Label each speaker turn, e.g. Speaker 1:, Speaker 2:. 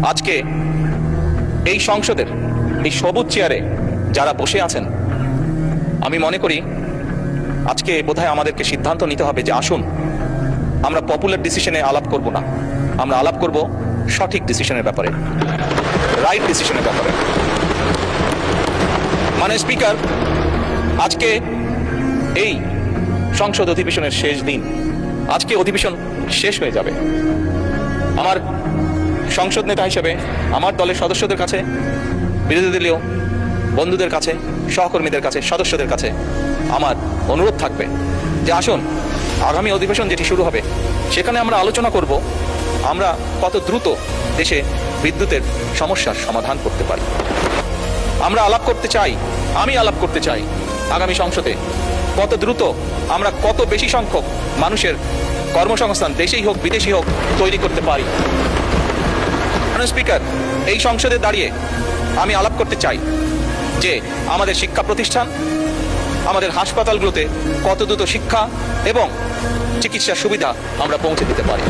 Speaker 1: আজকে এই সংসদের এই সবুজ চেয়ারে যারা বসে আছেন, আমি মনে করি আজকে বোধহয় আমাদেরকে সিদ্ধান্ত নিতে হবে যে আসুন আমরা পপুলার ডিসিশনে আলাপ করব না, আমরা আলাপ করব সঠিক ডিসিশনের ব্যাপারে, রাইট ডিসিশনের ব্যাপারে। মানে স্পিকার, আজকে এই সংসদ অধিবেশনের শেষ দিন, আজকে অধিবেশন শেষ হয়ে যাবে। আমার সংসদ নেতা হিসেবে আমার দলের সদস্যদের কাছে, বিরোধী দলীয় বন্ধুদের কাছে, সহকর্মীদের কাছে, সদস্যদের কাছে আমার অনুরোধ থাকবে যে আসুন আগামী অধিবেশন যেটি শুরু হবে সেখানে আমরা আলোচনা করব আমরা কত দ্রুত দেশে বিদ্যুতের সমস্যার সমাধান করতে পারি। আমরা আলাপ করতে চাই, আমি আলাপ করতে চাই আগামী সংসদে কত দ্রুত আমরা কত বেশি সংখ্যক মানুষের কর্মসংস্থান দেশেই হোক বিদেশি হোক তৈরি করতে পারি। স্পিকার, এই সংসদে দাঁড়িয়ে আমি আলাপ করতে চাই যে আমাদের শিক্ষা প্রতিষ্ঠান, আমাদের হাসপাতালগুলোতে কত দ্রুত শিক্ষা এবং চিকিৎসার সুবিধা আমরা পৌঁছে দিতে পারি।